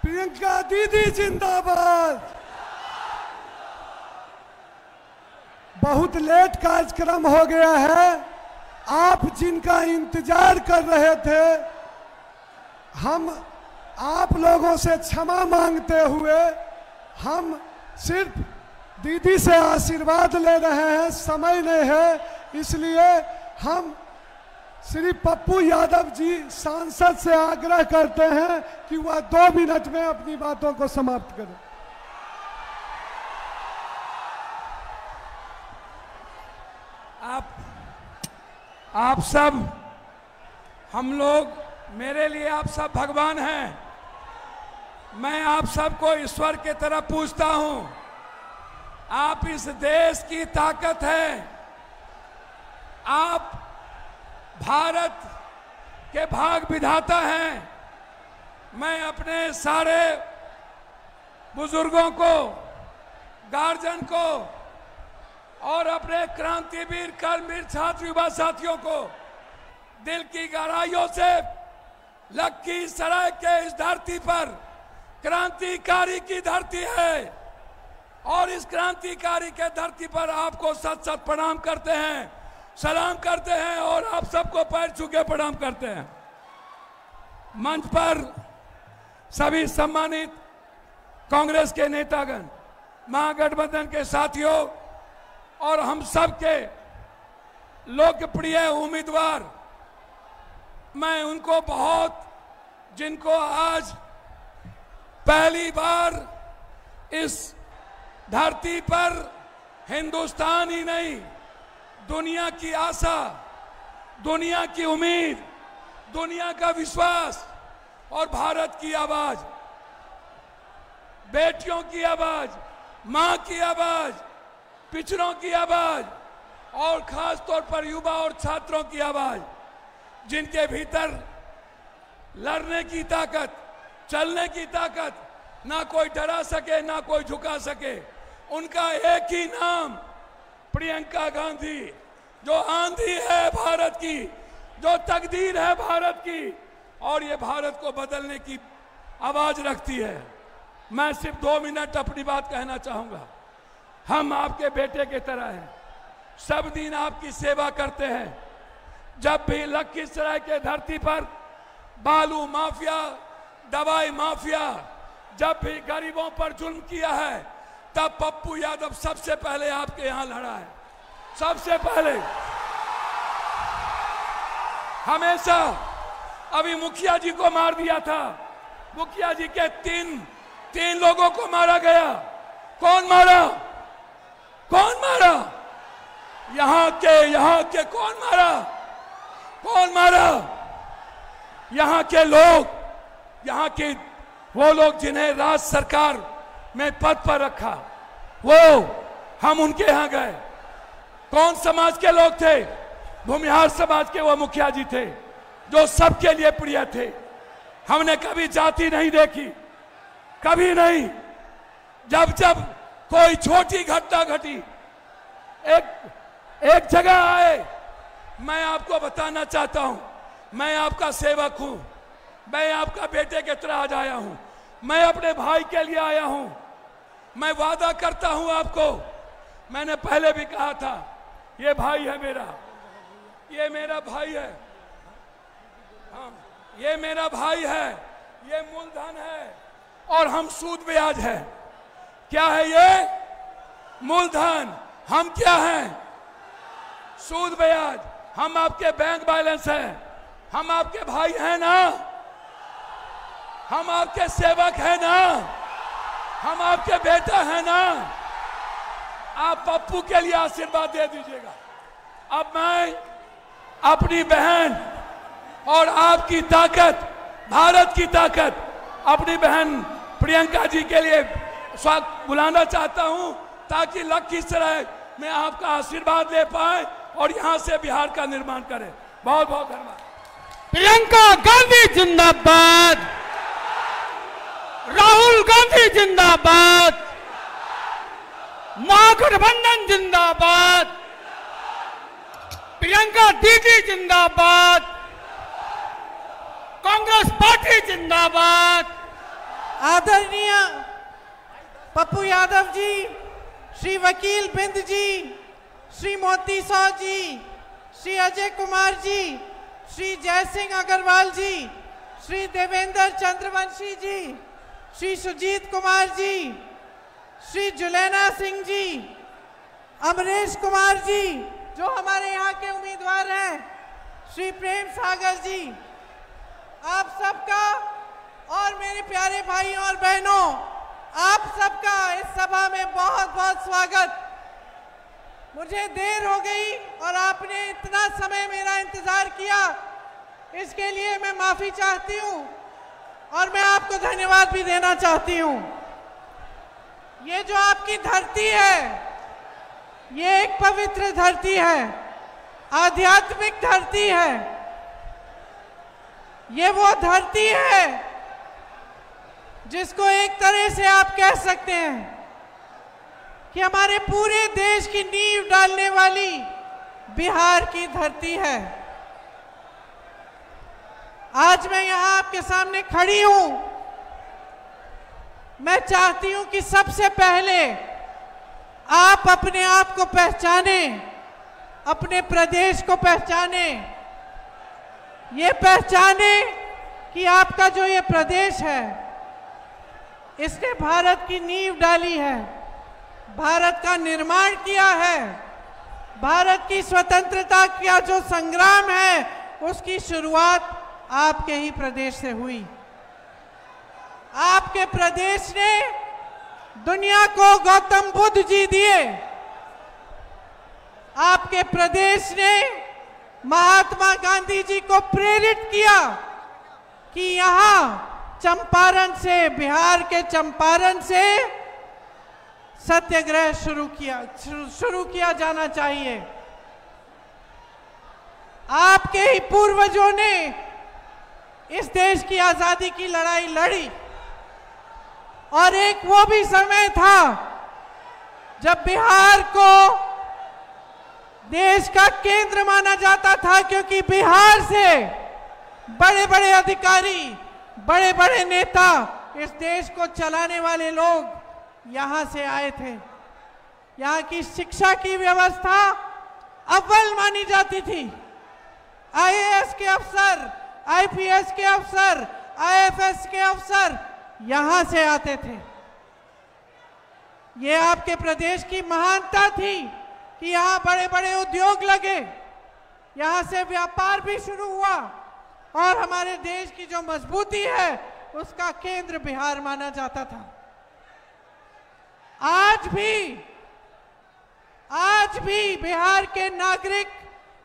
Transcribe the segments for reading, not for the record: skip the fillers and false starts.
प्रियंका दीदी जिंदाबाद। बहुत लेट कार्यक्रम हो गया है। आप जिनका इंतजार कर रहे थे, हम आप लोगों से क्षमा मांगते हुए हम सिर्फ दीदी से आशीर्वाद ले रहे हैं। समय नहीं है, इसलिए हम श्री पप्पू यादव जी सांसद से आग्रह करते हैं कि वह 2 मिनट में अपनी बातों को समाप्त करें। आप सब, हम लोग, मेरे लिए आप सब भगवान हैं। मैं आप सबको ईश्वर की तरह पूछता हूं। आप इस देश की ताकत हैं। आप भारत के भाग विधाता हैं। मैं अपने सारे बुजुर्गों को, गार्जियन को और अपने क्रांतिवीर, कर्मवीर छात्र युवा साथियों को दिल की गहराइयों से लखीसराय के इस धरती पर, क्रांतिकारी की धरती है, और इस क्रांतिकारी के धरती पर आपको सत सत प्रणाम करते हैं, सलाम करते हैं और आप सबको पैर छू के प्रणाम करते हैं। मंच पर सभी सम्मानित कांग्रेस के नेतागण, महागठबंधन के साथियों और हम सबके लोकप्रिय उम्मीदवार, मैं उनको बहुत, जिनको आज पहली बार इस धरती पर हिंदुस्तान ही नहीं, दुनिया की आशा, दुनिया की उम्मीद, दुनिया का विश्वास और भारत की आवाज, बेटियों की आवाज, मां की आवाज, पिछड़ों की आवाज और खास तौर पर युवा और छात्रों की आवाज, जिनके भीतर लड़ने की ताकत, चलने की ताकत, ना कोई डरा सके ना कोई झुका सके, उनका एक ही नाम प्रियंका गांधी, जो आंधी है भारत की, जो तकदीर है भारत की और ये भारत को बदलने की आवाज रखती है। मैं सिर्फ 2 मिनट अपनी बात कहना चाहूंगा। हम आपके बेटे की तरह हैं, सब दिन आपकी सेवा करते हैं। जब भी लखीसराय के धरती पर बालू माफिया, दवाई माफिया, जब भी गरीबों पर जुल्म किया है, तब पप्पू यादव सबसे पहले आपके यहां लड़ा है। सबसे पहले हमेशा। अभी मुखिया जी को मार दिया था, मुखिया जी के तीन लोगों को मारा गया। कौन मारा? कौन मारा? यहां के कौन मारा? कौन मारा? यहां के लोग, यहां के वो लोग जिन्हें राज्य सरकार में पद पर रखा, वो हम उनके यहां गए। कौन समाज के लोग थे? भूमिहार समाज के वो मुखिया जी थे, जो सबके लिए प्रिय थे। हमने कभी जाति नहीं देखी, कभी नहीं। जब जब कोई छोटी घटना घटी, एक जगह आए, मैं आपको बताना चाहता हूं, मैं आपका सेवक हूं, मैं आपका बेटे की तरह आज आया हूं, मैं अपने भाई के लिए आया हूं। मैं वादा करता हूं आपको, मैंने पहले भी कहा था, ये भाई है मेरा, ये मेरा भाई है, हाँ, ये मेरा भाई है, ये मूलधन है और हम सूद ब्याज है। क्या है ये? मूलधन। हम क्या हैं? सूद ब्याज। हम आपके बैंक बैलेंस हैं, हम आपके भाई हैं ना, हम आपके सेवक हैं ना, हम आपके बेटा हैं ना। आप पप्पू के लिए आशीर्वाद दे दीजिएगा। अब मैं अपनी बहन और आपकी ताकत, भारत की ताकत, अपनी बहन प्रियंका जी के लिए स्वागत बुलाना चाहता हूं, ताकि लखीसराय में आपका आशीर्वाद ले पाए और यहां से बिहार का निर्माण करें। बहुत बहुत धन्यवाद। प्रियंका गांधी जिंदाबाद, राहुल गांधी जिंदाबाद, महागठबंधन जिंदाबाद। प्रियंका दीदी जिंदाबाद, कांग्रेस पार्टी जिंदाबाद। आदरणीय पप्पू यादव जी, श्री वकील बिंद जी, श्री मोती साव जी, श्री अजय कुमार जी, श्री जय सिंह अग्रवाल जी, श्री देवेंद्र चंद्रवंशी जी, श्री सुजीत कुमार जी, श्री जुलैना सिंह जी, अमरेश कुमार जी जो हमारे यहाँ के उम्मीदवार हैं, श्री प्रेम सागर जी, आप सबका और मेरे प्यारे भाइयों और बहनों, आप सबका इस सभा में बहुत बहुत स्वागत। मुझे देर हो गई और आपने इतना समय मेरा इंतजार किया, इसके लिए मैं माफी चाहती हूँ और मैं आपको धन्यवाद भी देना चाहती हूँ। ये जो आपकी धरती है, ये एक पवित्र धरती है, आध्यात्मिक धरती है। ये वो धरती है जिसको एक तरह से आप कह सकते हैं कि हमारे पूरे देश की नींव डालने वाली बिहार की धरती है। आज मैं यहां आपके सामने खड़ी हूं। मैं चाहती हूं कि सबसे पहले आप अपने आप को पहचाने, अपने प्रदेश को पहचाने, ये पहचाने कि आपका जो ये प्रदेश है, इसने भारत की नींव डाली है, भारत का निर्माण किया है, भारत की स्वतंत्रता का जो संग्राम है उसकी शुरुआत आपके ही प्रदेश से हुई। आपके प्रदेश ने दुनिया को गौतम बुद्ध जी दिए। आपके प्रदेश ने महात्मा गांधी जी को प्रेरित किया कि यहाँ चंपारण से, बिहार के चंपारण से सत्याग्रह शुरू किया जाना चाहिए। आपके ही पूर्वजों ने इस देश की आजादी की लड़ाई लड़ी और एक वो भी समय था जब बिहार को देश का केंद्र माना जाता था, क्योंकि बिहार से बड़े बड़े अधिकारी, बड़े बड़े नेता, इस देश को चलाने वाले लोग यहां से आए थे। यहां की शिक्षा की व्यवस्था अव्वल मानी जाती थी। आईएएस के अफसर, आईपीएस के अफसर, आईएफएस के अफसर यहां से आते थे। ये आपके प्रदेश की महानता थी कि यहाँ बड़े बड़े उद्योग लगे, यहाँ से व्यापार भी शुरू हुआ और हमारे देश की जो मजबूती है उसका केंद्र बिहार माना जाता था। आज भी बिहार के नागरिक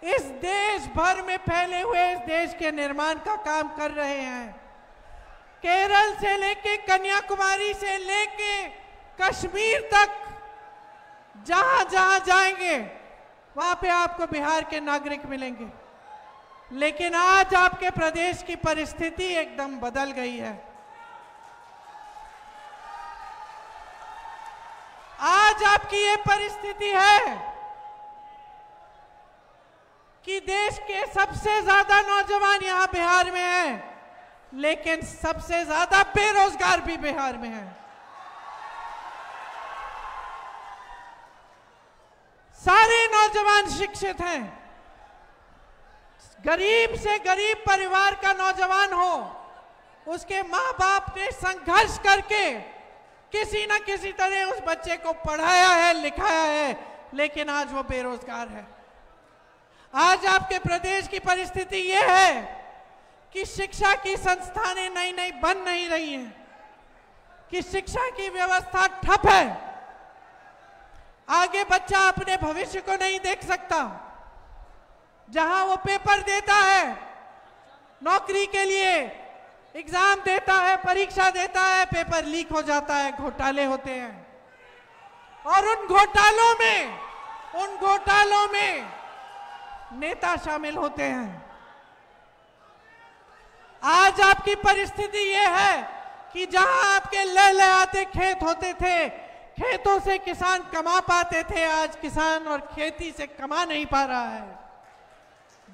इस देश भर में फैले हुए इस देश के निर्माण का काम कर रहे हैं। केरल से लेके कन्याकुमारी से लेके कश्मीर तक जहां जहां जाएंगे वहां पे आपको बिहार के नागरिक मिलेंगे। लेकिन आज आपके प्रदेश की परिस्थिति एकदम बदल गई है। आज आपकी ये परिस्थिति है कि देश के सबसे ज्यादा नौजवान यहां बिहार में हैं, लेकिन सबसे ज्यादा बेरोजगार भी बिहार में हैं। सारे नौजवान शिक्षित हैं। गरीब से गरीब परिवार का नौजवान हो, उसके माँ बाप ने संघर्ष करके किसी न किसी तरह उस बच्चे को पढ़ाया है, लिखाया है, लेकिन आज वो बेरोजगार है। आज आपके प्रदेश की परिस्थिति ये है कि शिक्षा की संस्थानें नई नई बन नहीं रही हैं, कि शिक्षा की व्यवस्था ठप है। आगे बच्चा अपने भविष्य को नहीं देख सकता। जहां वो पेपर देता है नौकरी के लिए, एग्जाम देता है, परीक्षा देता है, पेपर लीक हो जाता है, घोटाले होते हैं। और उन घोटालों में नेता शामिल होते हैं। आज आपकी परिस्थिति ये है कि जहां आपके लहलहाते खेत होते थे, खेतों से किसान कमा पाते थे, आज किसान और खेती से कमा नहीं पा रहा है।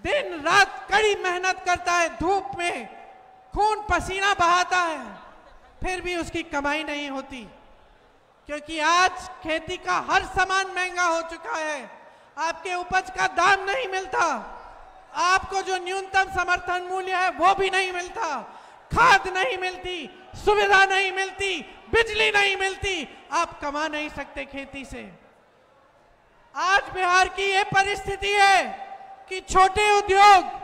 दिन रात कड़ी मेहनत करता है, धूप में खून पसीना बहाता है, फिर भी उसकी कमाई नहीं होती, क्योंकि आज खेती का हर सामान महंगा हो चुका है। आपके उपज का दाम नहीं मिलता, आपको जो न्यूनतम समर्थन मूल्य है वो भी नहीं मिलता, खाद नहीं मिलती, सुविधा नहीं मिलती, बिजली नहीं मिलती, आप कमा नहीं सकते खेती से। आज बिहार की ये परिस्थिति है कि छोटे उद्योग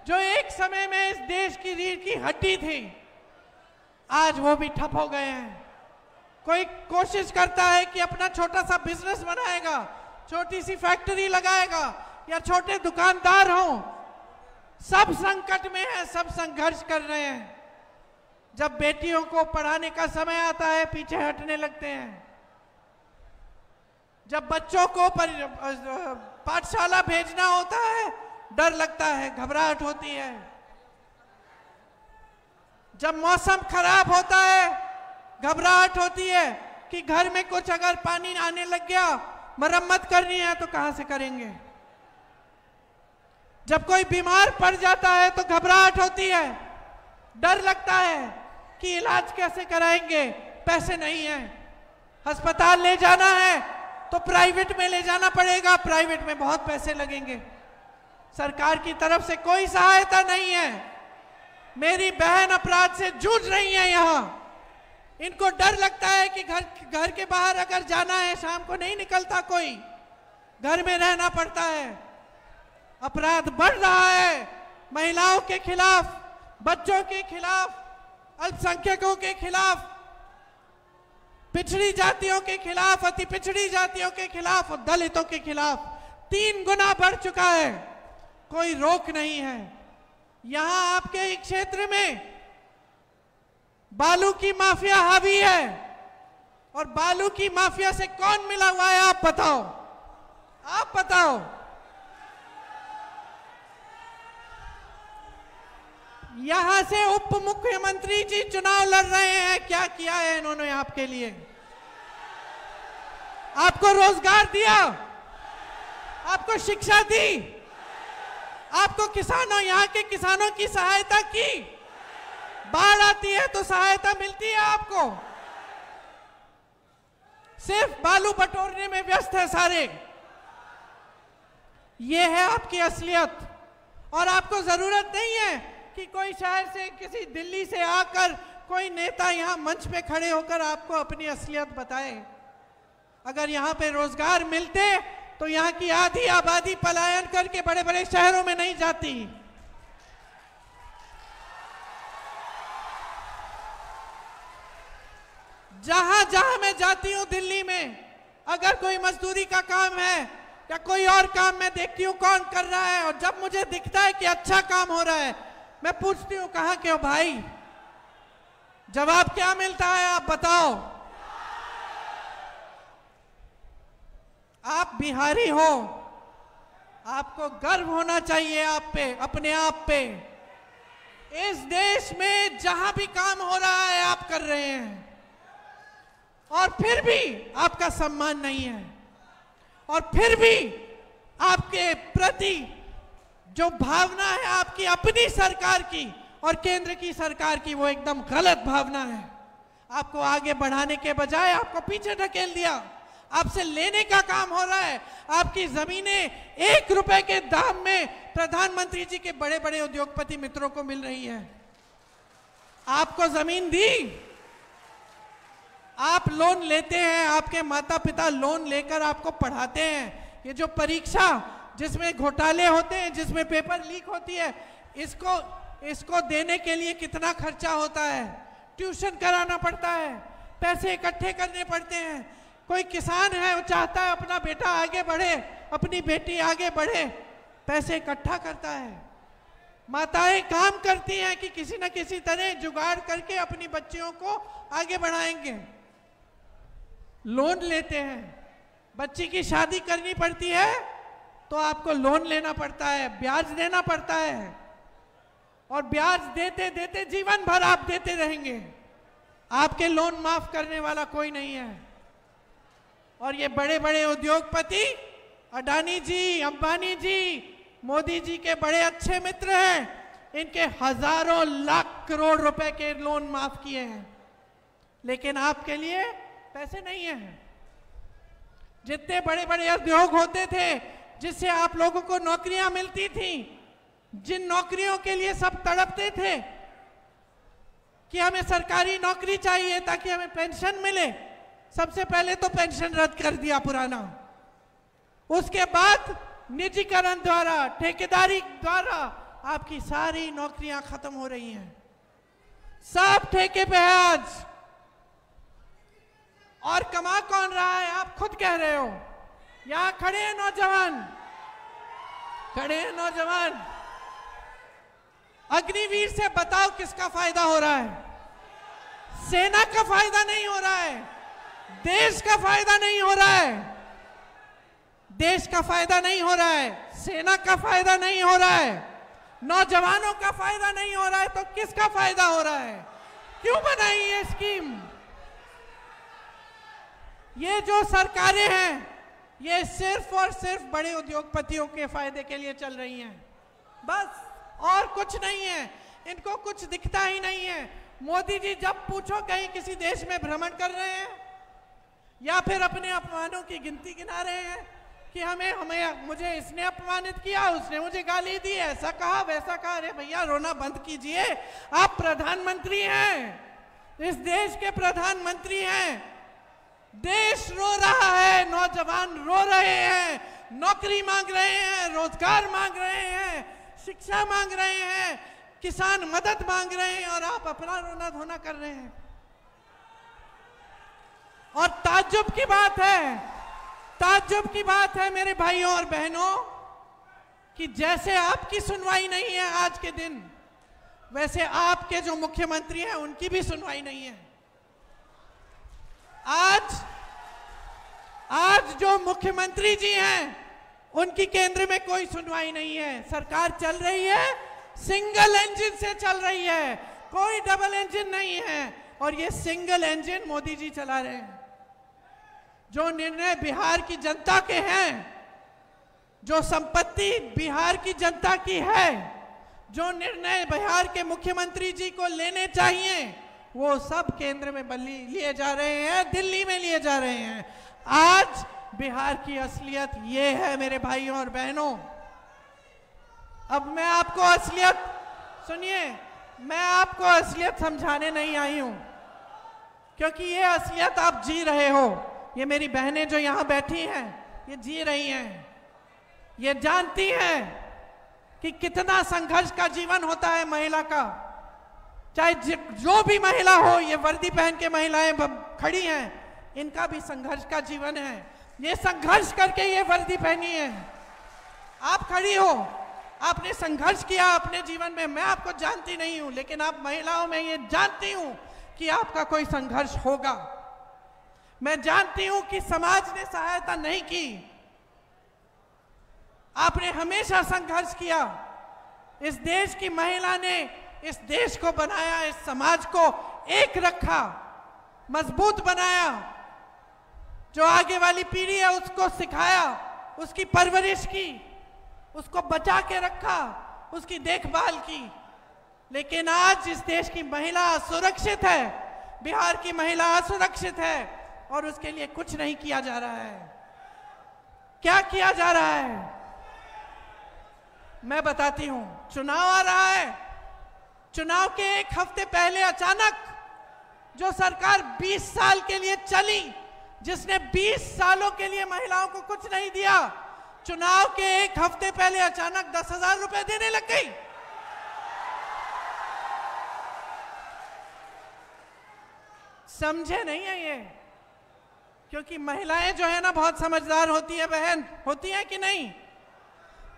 जो एक समय में इस देश की रीढ़ की हड्डी थी, आज वो भी ठप हो गए हैं। कोई कोशिश करता है कि अपना छोटा सा बिजनेस बनाएगा, छोटी सी फैक्ट्री लगाएगा या छोटे दुकानदार हों, सब संकट में है, सब संघर्ष कर रहे हैं। जब बेटियों को पढ़ाने का समय आता है पीछे हटने लगते हैं, जब बच्चों को पाठशाला भेजना होता है डर लगता है, घबराहट होती है, जब मौसम खराब होता है घबराहट होती है कि घर में कुछ अगर पानी आने लग गया, मरम्मत करनी है तो कहां से करेंगे। जब कोई बीमार पड़ जाता है तो घबराहट होती है, डर लगता है कि इलाज कैसे कराएंगे, पैसे नहीं है, अस्पताल ले जाना है तो प्राइवेट में ले जाना पड़ेगा, प्राइवेट में बहुत पैसे लगेंगे, सरकार की तरफ से कोई सहायता नहीं है। मेरी बहन अपराध से जूझ रही है यहाँ, इनको डर लगता है कि घर के बाहर अगर जाना है, शाम को नहीं निकलता कोई, घर में रहना पड़ता है। अपराध बढ़ रहा है, महिलाओं के खिलाफ, बच्चों के खिलाफ, अल्पसंख्यकों के खिलाफ, पिछड़ी जातियों के खिलाफ, अति पिछड़ी जातियों के खिलाफ और दलितों के खिलाफ 3 गुना बढ़ चुका है, कोई रोक नहीं है। यहां आपके एक क्षेत्र में बालू की माफिया हावी है, और बालू की माफिया से कौन मिला हुआ है आप बताओ, आप बताओ। यहां से उप मुख्यमंत्री जी चुनाव लड़ रहे हैं, क्या किया है इन्होंने आपके लिए? आपको रोजगार दिया, आपको शिक्षा दी, आपको किसानों, यहाँ के किसानों की सहायता की, बाढ़ आती है तो सहायता मिलती है आपको, सिर्फ बालू बटोरने में व्यस्त है सारे। ये है आपकी असलियत, और आपको जरूरत नहीं है कि कोई शहर से, किसी दिल्ली से आकर कोई नेता यहाँ मंच पे खड़े होकर आपको अपनी असलियत बताए। अगर यहाँ पे रोजगार मिलते तो यहाँ की आधी आबादी पलायन करके बड़े बड़े शहरों में नहीं जाती। जहां जहां मैं जाती हूं दिल्ली में, अगर कोई मजदूरी का काम है या कोई और काम मैं देखती हूं कौन कर रहा है, और जब मुझे दिखता है कि अच्छा काम हो रहा है, मैं पूछती हूं कहां के हो भाई, जवाब क्या मिलता है आप बताओ। आप बिहारी हो, आपको गर्व होना चाहिए आप पे, अपने आप पे। इस देश में जहां भी काम हो रहा है आप कर रहे हैं, और फिर भी आपका सम्मान नहीं है, और फिर भी आपके प्रति जो भावना है आपकी अपनी सरकार की और केंद्र की सरकार की, वो एकदम गलत भावना है। आपको आगे बढ़ाने के बजाय आपको पीछे ढकेल दिया, आपसे लेने का काम हो रहा है। आपकी जमीनें 1 रुपए के दाम में प्रधानमंत्री जी के बड़े बड़े उद्योगपति मित्रों को मिल रही है। आपको जमीन दी, आप लोन लेते हैं, आपके माता पिता लोन लेकर आपको पढ़ाते हैं। ये जो परीक्षा जिसमें घोटाले होते हैं, जिसमें पेपर लीक होती है, इसको देने के लिए कितना खर्चा होता है, ट्यूशन कराना पड़ता है, पैसे इकट्ठे करने पड़ते हैं। कोई किसान है, वो चाहता है अपना बेटा आगे बढ़े, अपनी बेटी आगे बढ़े, पैसे इकट्ठा करता है। माताएं काम करती हैं कि किसी न किसी तरह जुगाड़ करके अपनी बच्चियों को आगे बढ़ाएंगे। लोन लेते हैं, बच्ची की शादी करनी पड़ती है तो आपको लोन लेना पड़ता है, ब्याज देना पड़ता है, और ब्याज देते देते जीवन भर आप देते रहेंगे। आपके लोन माफ करने वाला कोई नहीं है। और ये बड़े बड़े उद्योगपति, अडानी जी, अंबानी जी, मोदी जी के बड़े अच्छे मित्र हैं, इनके हजारों लाख करोड़ रुपए के लोन माफ किए हैं, लेकिन आपके लिए पैसे नहीं हैं। जितने बड़े बड़े उद्योग होते थे जिससे आप लोगों को नौकरियां मिलती थी, जिन नौकरियों के लिए सब तड़पते थे कि हमें सरकारी नौकरी चाहिए ताकि हमें पेंशन मिले, सबसे पहले तो पेंशन रद्द कर दिया पुराना, उसके बाद निजीकरण द्वारा, ठेकेदारी द्वारा आपकी सारी नौकरियां खत्म हो रही हैं। सब ठेके पे है आज। और कमा कौन रहा है? आप खुद कह रहे हो। यहां खड़े हैं नौजवान, खड़े हैं नौजवान। अग्निवीर से बताओ किसका फायदा हो रहा है? सेना का फायदा नहीं हो रहा है, देश का फायदा नहीं हो रहा है, देश का फायदा नहीं हो रहा है, सेना का फायदा नहीं हो रहा है, नौजवानों का फायदा नहीं हो रहा है, तो किसका फायदा हो रहा है? क्यों बनाई ये स्कीम? ये जो सरकारें हैं ये सिर्फ और सिर्फ बड़े उद्योगपतियों के फायदे के लिए चल रही हैं, बस, और कुछ नहीं है। इनको कुछ दिखता ही नहीं है। मोदी जी जब पूछो कहीं किसी देश में भ्रमण कर रहे हैं या फिर अपने अपमानों की गिनती गिना रहे हैं कि मुझे इसने अपमानित किया, उसने मुझे गाली दी, ऐसा कहा वैसा कहा। अरे भैया रोना बंद कीजिए, आप प्रधानमंत्री हैं, इस देश के प्रधानमंत्री हैं। देश रो रहा है, नौजवान रो रहे हैं, नौकरी मांग रहे हैं, रोजगार मांग रहे हैं, शिक्षा मांग रहे हैं, किसान मदद मांग रहे हैं, और आप अपना रोना धोना कर रहे हैं। और ताज्जुब की बात है, ताज्जुब की बात है मेरे भाइयों और बहनों, कि जैसे आपकी सुनवाई नहीं है आज के दिन, वैसे आपके जो मुख्यमंत्री हैं उनकी भी सुनवाई नहीं है। आज जो मुख्यमंत्री जी हैं उनकी केंद्र में कोई सुनवाई नहीं है। सरकार चल रही है, सिंगल इंजन से चल रही है, कोई डबल इंजन नहीं है, और ये सिंगल इंजन मोदी जी चला रहे हैं। जो निर्णय बिहार की जनता के हैं, जो संपत्ति बिहार की जनता की है, जो निर्णय बिहार के मुख्यमंत्री जी को लेने चाहिए, वो सब केंद्र में लिए जा रहे हैं, दिल्ली में लिए जा रहे हैं। आज बिहार की असलियत ये है मेरे भाइयों और बहनों। अब मैं आपको असलियत, सुनिए, मैं आपको असलियत समझाने नहीं आई हूं, क्योंकि ये असलियत आप जी रहे हो। ये मेरी बहनें जो यहां बैठी हैं ये जी रही हैं, ये जानती हैं कि कितना संघर्ष का जीवन होता है महिला का। चाहे जो भी महिला हो, ये वर्दी पहन के महिलाएं खड़ी हैं, इनका भी संघर्ष का जीवन है। ये संघर्ष करके ये वर्दी पहनी है। आप खड़ी हो, आपने संघर्ष किया अपने जीवन में। मैं आपको जानती नहीं हूं, लेकिन आप महिलाओं में ये जानती हूं कि आपका कोई संघर्ष होगा। मैं जानती हूं कि समाज ने सहायता नहीं की, आपने हमेशा संघर्ष किया। इस देश की महिला ने इस देश को बनाया, इस समाज को एक रखा, मजबूत बनाया। जो आगे वाली पीढ़ी है उसको सिखाया, उसकी परवरिश की, उसको बचा के रखा, उसकी देखभाल की। लेकिन आज इस देश की महिला असुरक्षित है, बिहार की महिला असुरक्षित है, और उसके लिए कुछ नहीं किया जा रहा है। क्या किया जा रहा है मैं बताती हूं। चुनाव आ रहा है, चुनाव के एक हफ्ते पहले अचानक जो सरकार 20 साल के लिए चली, जिसने 20 सालों के लिए महिलाओं को कुछ नहीं दिया, चुनाव के एक हफ्ते पहले अचानक 10,000 रुपए देने लग गई। समझे नहीं है ये? क्योंकि महिलाएं जो है ना बहुत समझदार होती है बहन, होती है कि नहीं?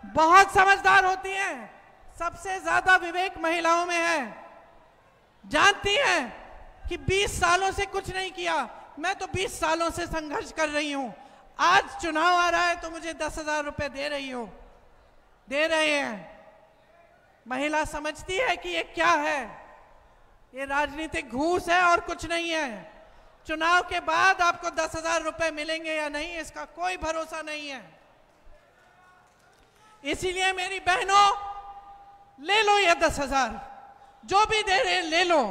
बहुत समझदार होती हैं। सबसे ज्यादा विवेक महिलाओं में है। जानती हैं कि 20 सालों से कुछ नहीं किया, मैं तो 20 सालों से संघर्ष कर रही हूं, आज चुनाव आ रहा है तो मुझे 10,000 रुपए दे रही हो, दे रहे हैं। महिला समझती है कि ये क्या है, ये राजनीतिक घूस है और कुछ नहीं है। चुनाव के बाद आपको 10,000 रुपए मिलेंगे या नहीं, इसका कोई भरोसा नहीं है। इसीलिए मेरी बहनों, ले लो ये 10,000, जो भी दे रहे ले लो,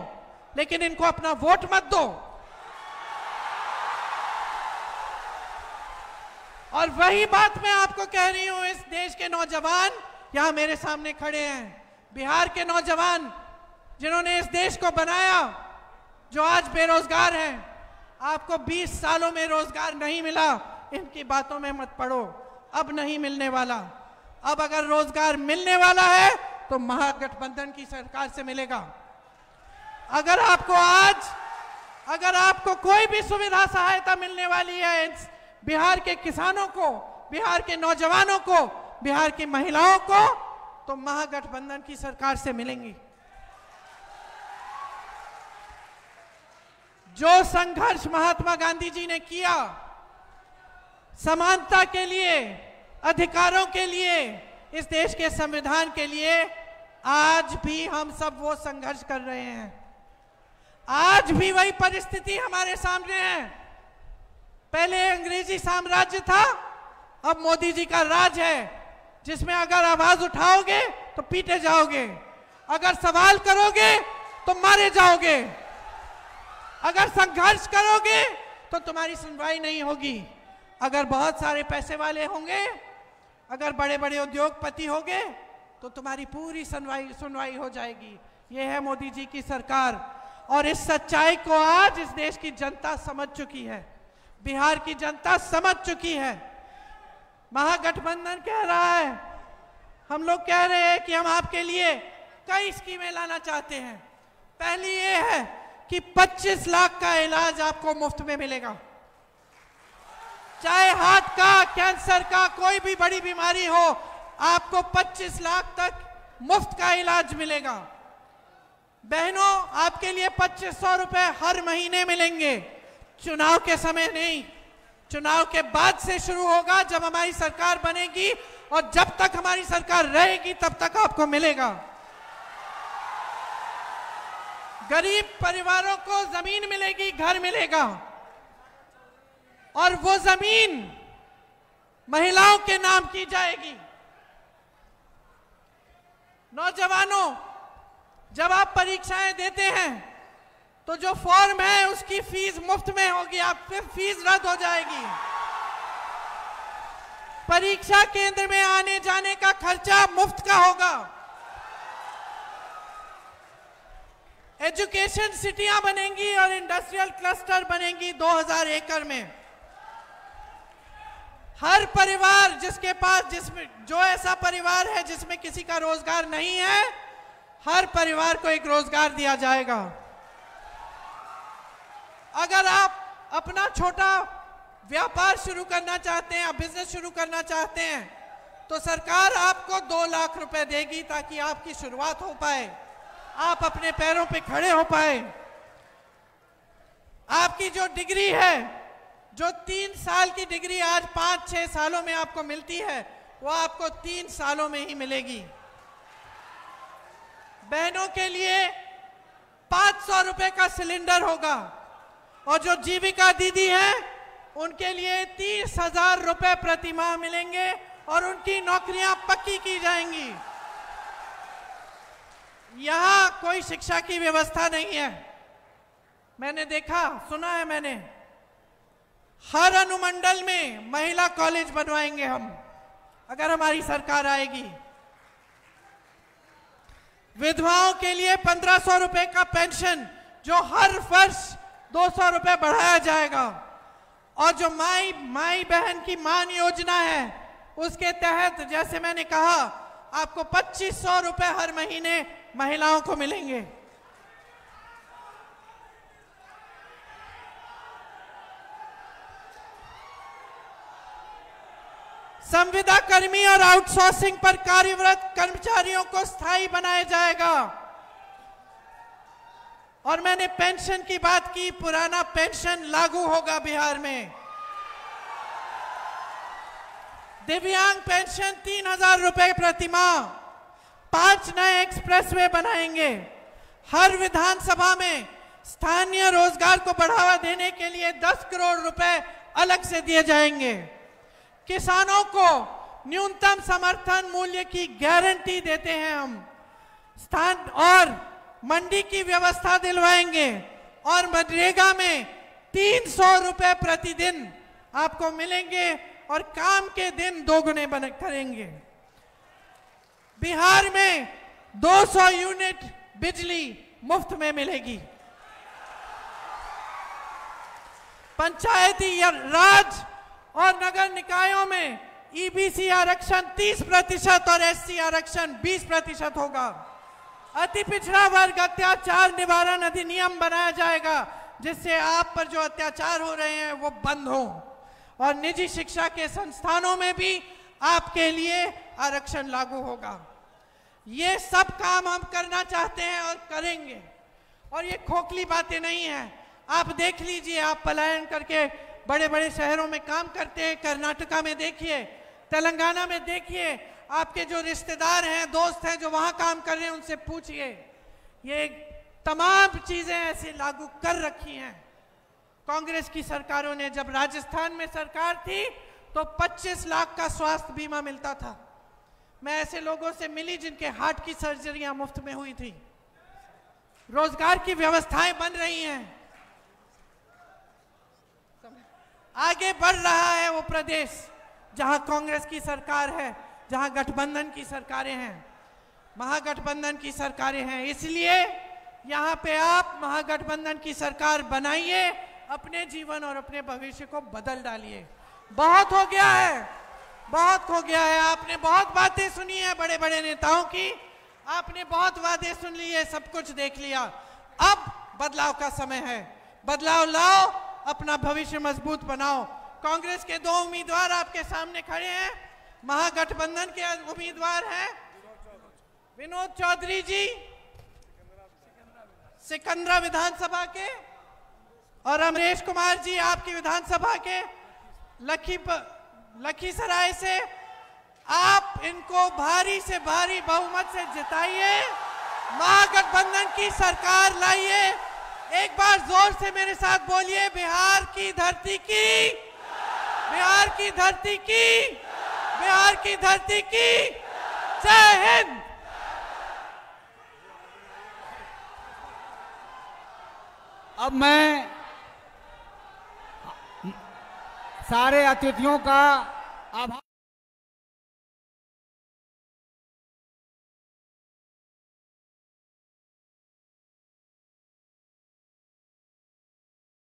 लेकिन इनको अपना वोट मत दो। और वही बात मैं आपको कह रही हूं, इस देश के नौजवान यहां मेरे सामने खड़े हैं, बिहार के नौजवान जिन्होंने इस देश को बनाया, जो आज बेरोजगार हैं। आपको 20 सालों में रोजगार नहीं मिला, इनकी बातों में मत पड़ो, अब नहीं मिलने वाला। अब अगर रोजगार मिलने वाला है तो महागठबंधन की सरकार से मिलेगा। अगर आपको कोई भी सुविधा सहायता मिलने वाली है बिहार के किसानों को, बिहार के नौजवानों को, बिहार की महिलाओं को, तो महागठबंधन की सरकार से मिलेंगी। जो संघर्ष महात्मा गांधी जी ने किया समानता के लिए, अधिकारों के लिए, इस देश के संविधान के लिए, आज भी हम सब वो संघर्ष कर रहे हैं। आज भी वही परिस्थिति हमारे सामने है। पहले अंग्रेजी साम्राज्य था, अब मोदी जी का राज है, जिसमें अगर आवाज उठाओगे तो पीटे जाओगे, अगर सवाल करोगे तो मारे जाओगे, अगर संघर्ष करोगे तो तुम्हारी सुनवाई नहीं होगी। अगर बहुत सारे पैसे वाले होंगे, अगर बड़े बड़े उद्योगपति होंगे, तो तुम्हारी पूरी सुनवाई हो जाएगी। यह है मोदी जी की सरकार। और इस सच्चाई को आज इस देश की जनता समझ चुकी है, बिहार की जनता समझ चुकी है। महागठबंधन कह रहा है, हम लोग कह रहे हैं कि हम आपके लिए कई स्कीमें लाना चाहते हैं। पहली ये है कि 25 लाख का इलाज आपको मुफ्त में मिलेगा, चाहे हार्ट का, कैंसर का, कोई भी बड़ी बीमारी हो, आपको 25 लाख तक मुफ्त का इलाज मिलेगा। बहनों, आपके लिए 2500 रुपए हर महीने मिलेंगे। चुनाव के समय नहीं, चुनाव के बाद से शुरू होगा, जब हमारी सरकार बनेगी, और जब तक हमारी सरकार रहेगी तब तक आपको मिलेगा। गरीब परिवारों को जमीन मिलेगी, घर मिलेगा, और वो जमीन महिलाओं के नाम की जाएगी। नौजवानों, जब आप परीक्षाएं देते हैं तो जो फॉर्म है उसकी फीस मुफ्त में होगी, आप फिर फीस रद्द हो जाएगी। परीक्षा केंद्र में आने जाने का खर्चा मुफ्त का होगा। एजुकेशन सिटियां बनेंगी और इंडस्ट्रियल क्लस्टर बनेंगी 2000 एकड़ में। हर परिवार जिसके पास, जो ऐसा परिवार है जिसमें किसी का रोजगार नहीं है, हर परिवार को एक रोजगार दिया जाएगा। अगर आप अपना छोटा व्यापार शुरू करना चाहते हैं, बिजनेस शुरू करना चाहते हैं, तो सरकार आपको 2 लाख रुपए देगी ताकि आपकी शुरुआत हो पाए, आप अपने पैरों पे खड़े हो पाए। आपकी जो डिग्री है, जो 3 साल की डिग्री आज 5-6 सालों में आपको मिलती है, वो आपको 3 सालों में ही मिलेगी। बहनों के लिए 500 रुपए का सिलेंडर होगा, और जो जीविका दीदी हैं उनके लिए 30,000 रुपए प्रति माह मिलेंगे, और उनकी नौकरियां पक्की की जाएंगी। यहां कोई शिक्षा की व्यवस्था नहीं है। मैंने देखा, सुना है मैंने, हर अनुमंडल में महिला कॉलेज बनवाएंगे हम, अगर हमारी सरकार आएगी। विधवाओं के लिए 1500 रुपए का पेंशन, जो हर वर्ष 200 रुपए बढ़ाया जाएगा। और जो माई बहन की मान योजना है, उसके तहत जैसे मैंने कहा, आपको 2500 रुपए हर महीने महिलाओं को मिलेंगे। संविदा कर्मी और आउटसोर्सिंग पर कार्यरत कर्मचारियों को स्थायी बनाया जाएगा। और मैंने पेंशन की बात की, पुराना पेंशन लागू होगा बिहार में। दिव्यांग पेंशन 3000 रुपए प्रति माह। 5 नए एक्सप्रेसवे बनाएंगे। हर विधानसभा में स्थानीय रोजगार को बढ़ावा देने के लिए 10 करोड़ रुपए अलग से दिए जाएंगे। किसानों को न्यूनतम समर्थन मूल्य की गारंटी देते हैं हम। स्थान और मंडी की व्यवस्था दिलवाएंगे और मनरेगा में 300 रुपए प्रतिदिन आपको मिलेंगे और काम के दिन दोगुने करेंगे। बिहार में 200 यूनिट बिजली मुफ्त में मिलेगी। पंचायती राज और नगर निकायों में ईबीसी आरक्षण 30% और एससी आरक्षण 20% होगा। अति पिछड़ा वर्ग अत्याचार निवारण अधिनियम बनाया जाएगा, जिससे आप पर जो अत्याचार हो रहे हैं वो बंद हो। और निजी शिक्षा के संस्थानों में भी आपके लिए आरक्षण लागू होगा। ये सब काम हम करना चाहते हैं और करेंगे, और ये खोखली बातें नहीं हैं। आप देख लीजिए, आप पलायन करके बड़े बड़े शहरों में काम करते हैं। कर्नाटका में देखिए, तेलंगाना में देखिए, आपके जो रिश्तेदार हैं, दोस्त हैं जो वहां काम कर रहे हैं, उनसे पूछिए। ये तमाम चीजें ऐसे लागू कर रखी हैं। कांग्रेस की सरकारों ने, जब राजस्थान में सरकार थी तो 25 लाख का स्वास्थ्य बीमा मिलता था। मैं ऐसे लोगों से मिली जिनके हार्ट की सर्जरियां मुफ्त में हुई थी। रोजगार की व्यवस्थाएं बन रही हैं। आगे बढ़ रहा है वो प्रदेश जहां कांग्रेस की सरकार है, जहां गठबंधन की सरकारें हैं, महागठबंधन की सरकारें हैं। इसलिए यहां पे आप महागठबंधन की सरकार बनाइए, अपने जीवन और अपने भविष्य को बदल डालिए। बहुत हो गया है, बहुत हो गया है। आपने बहुत बातें सुनी है बड़े बड़े नेताओं की, आपने बहुत वादे सुन लिए, सब कुछ देख लिया। अब बदलाव का समय है। बदलाव लाओ, अपना भविष्य मजबूत बनाओ। कांग्रेस के 2 उम्मीदवार आपके सामने खड़े हैं। महागठबंधन के उम्मीदवार हैं विनोद चौधरी जी सिकंदरा विधानसभा के, और अमरेश कुमार जी आपकी विधानसभा के लखीसराय से। आप इनको भारी से भारी बहुमत से जिताइए, महागठबंधन की सरकार लाइए। एक बार जोर से मेरे साथ बोलिए, बिहार की धरती की, बिहार की धरती की, बिहार की धरती की जय हिंद। अब मैं सारे अतिथियों का आभार